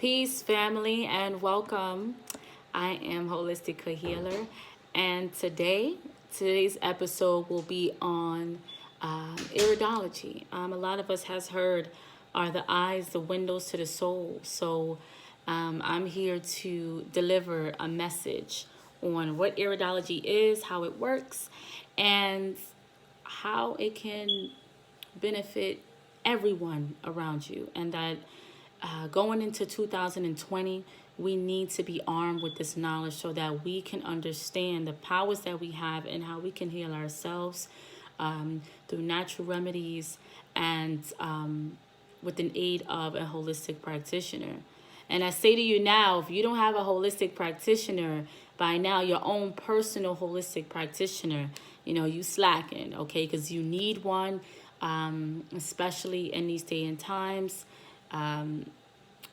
Peace, family, and welcome. I am Holistica Healer, and today's episode will be on Iridology. A lot of us has heard are the eyes the windows to the soul. So I'm here to deliver a message on what Iridology is, how it works, and how it can benefit everyone around you, and that going into 2020, we need to be armed with this knowledge so that we can understand the powers that we have and how we can heal ourselves through natural remedies and with an aid of a holistic practitioner. And I say to you now, if you don't have a holistic practitioner by now, your own personal holistic practitioner, you slacking, okay? Because you need one, especially in these day and times.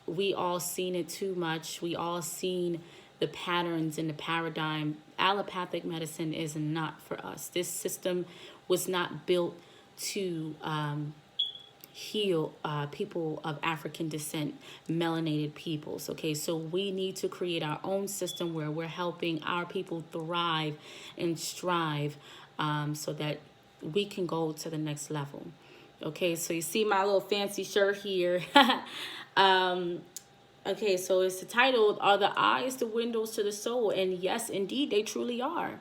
We all seen it too much. We all seen the patterns and the paradigm. Allopathic medicine is not for us. This system was not built to heal people of African descent, melanated peoples. Okay, so we need to create our own system where we're helping our people thrive and strive so that we can go to the next level. Okay, so you see my little fancy shirt here. Okay, so it's titled, Are the Eyes the Windows to the Soul? And yes, indeed, they truly are.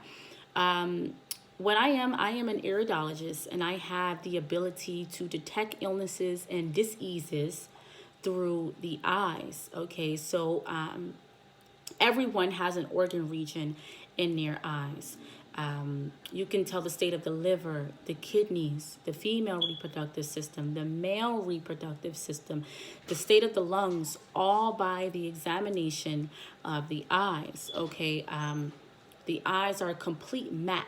What I am an iridologist, and I have the ability to detect illnesses and diseases through the eyes. Okay, so everyone has an organ region in their eyes. You can tell the state of the liver, the kidneys, the female reproductive system, the male reproductive system, the state of the lungs, all by the examination of the eyes. Okay, the eyes are a complete map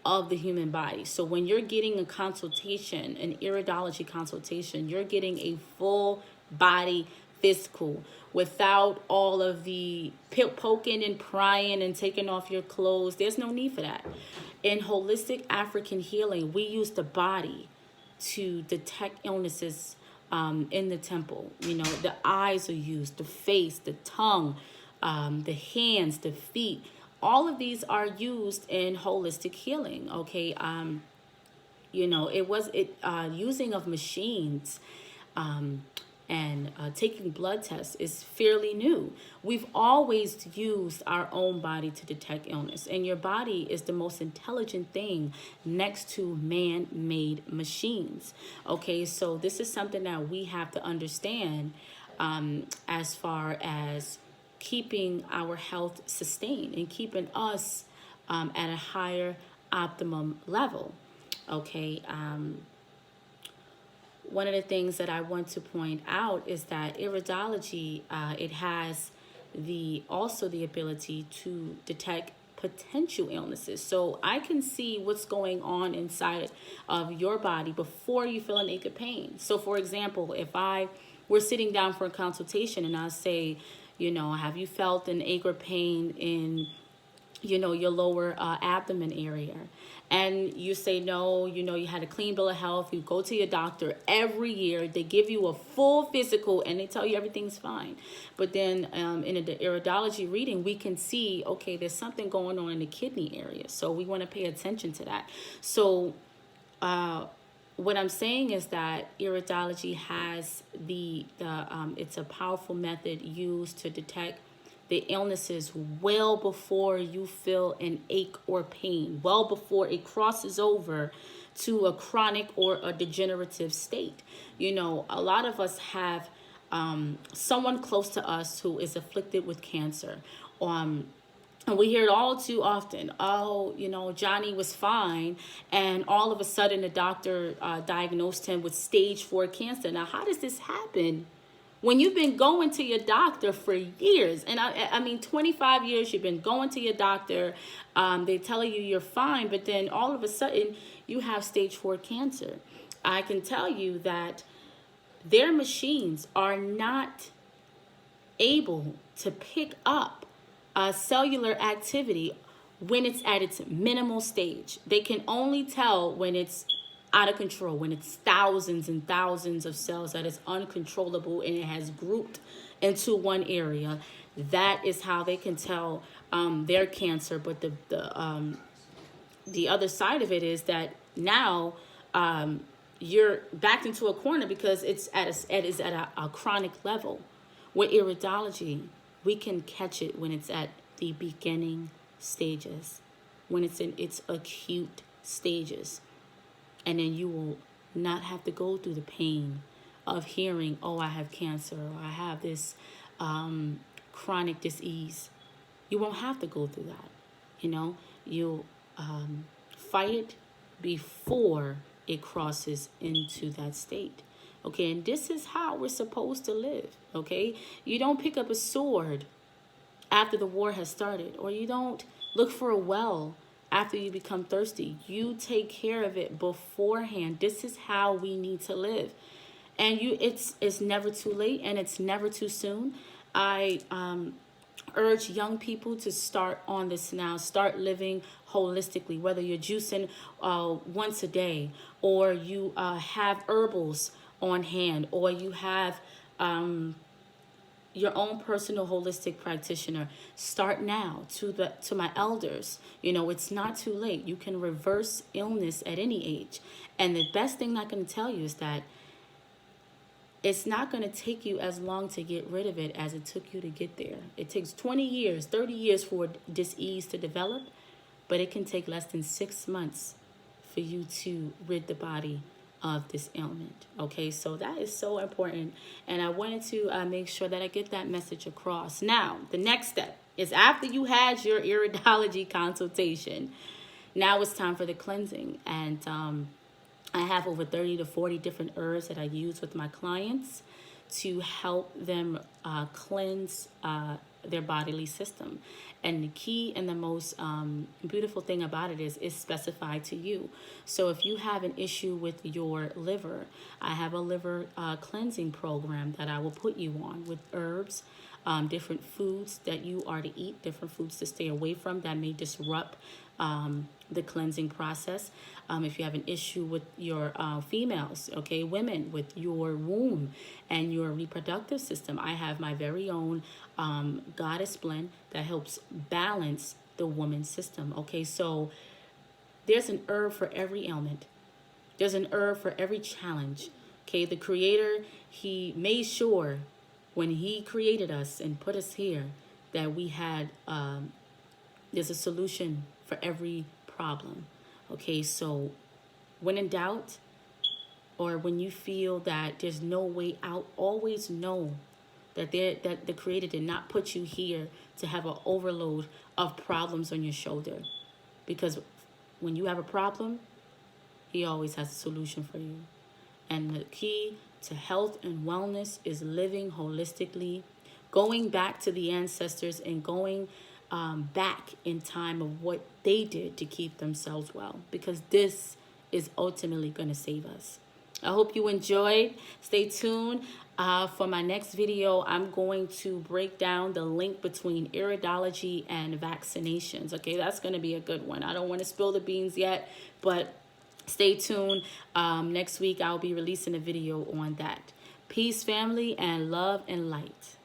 of the human body. So when you're getting a consultation, an iridology consultation, you're getting a full body physical without all of the poking and prying and taking off your clothes. There's no need for that. In holistic African healing, we use the body to detect illnesses in the temple. The eyes are used, the face, the tongue, the hands, the feet. All of these are used in holistic healing. Okay, using of machines and taking blood tests is fairly new. We've always used our own body to detect illness, and your body is the most intelligent thing next to man-made machines. Okay, so this is something that we have to understand as far as keeping our health sustained and keeping us at a higher optimum level. Okay, one of the things that I want to point out is that iridology, it has also the ability to detect potential illnesses. So I can see what's going on inside of your body before you feel an ache or pain. So for example, if we're sitting down for a consultation and I say, have you felt an ache or pain in your lower abdomen area? And you say no, you had a clean bill of health. You go to your doctor every year. They give you a full physical and they tell you everything's fine. But then in the iridology reading, we can see, okay, there's something going on in the kidney area. So we want to pay attention to that. So what I'm saying is that iridology has it's a powerful method used to detect the illnesses well before you feel an ache or pain, well before it crosses over to a chronic or a degenerative state. A lot of us have someone close to us who is afflicted with cancer. And we hear it all too often. Oh, Johnny was fine, and all of a sudden the doctor diagnosed him with stage 4 cancer. Now, how does this happen? When you've been going to your doctor for years, and I mean 25 years, you've been going to your doctor, they're telling you you're fine, but then all of a sudden you have stage 4 cancer. I can tell you that their machines are not able to pick up cellular activity when it's at its minimal stage. They can only tell when it's out of control, when it's thousands and thousands of cells that is uncontrollable and it has grouped into one area. That is how they can tell their cancer. But the other side of it is that now you're backed into a corner because it is at a chronic level. With iridology, we can catch it when it's at the beginning stages, when it's in its acute stages. And then you will not have to go through the pain of hearing, oh, I have cancer, or I have this chronic disease. You won't have to go through that. You'll fight it before it crosses into that state. Okay, and this is how we're supposed to live. Okay, you don't pick up a sword after the war has started, or you don't look for a well after you become thirsty. You take care of it beforehand. This is how we need to live. And it's never too late, and it's never too soon. I urge young people to start on this now. Start living holistically, whether you're juicing once a day, or you have herbals on hand, or you have your own personal holistic practitioner. Start now. To my elders, it's not too late. You can reverse illness at any age. And the best thing I'm going to tell you is that it's not going to take you as long to get rid of it as it took you to get there. It takes 20 years, 30 years for disease to develop, but it can take less than 6 months for you to rid the body of this ailment. Okay, so that is so important, and I wanted to make sure that I get that message across. Now, the next step is after you had your iridology consultation, now it's time for the cleansing. And I have over 30 to 40 different herbs that I use with my clients to help them cleanse their bodily system. And the key and the most beautiful thing about it is it's specified to you. So if you have an issue with your liver, I have a liver cleansing program that I will put you on with herbs, different foods that you are to eat, different foods to stay away from that may disrupt the cleansing process. If you have an issue with your females, okay, women, with your womb and your reproductive system, I have my very own goddess blend that helps balance the woman's system. Okay, so there's an herb for every ailment. There's an herb for every challenge. Okay, the Creator, He made sure when He created us and put us here that we had there's a solution for every problem. Okay, so when in doubt, or when you feel that there's no way out, always know that the Creator did not put you here to have an overload of problems on your shoulder. Because when you have a problem, He always has a solution for you. And the key to health and wellness is living holistically, going back to the ancestors and going back in time of what they did to keep themselves well, because this is ultimately going to save us. I hope you enjoyed. Stay tuned for my next video. I'm going to break down the link between iridology and vaccinations. Okay, that's going to be a good one. I don't want to spill the beans yet, but stay tuned. Next week I'll be releasing a video on that. Peace, family, and love and light.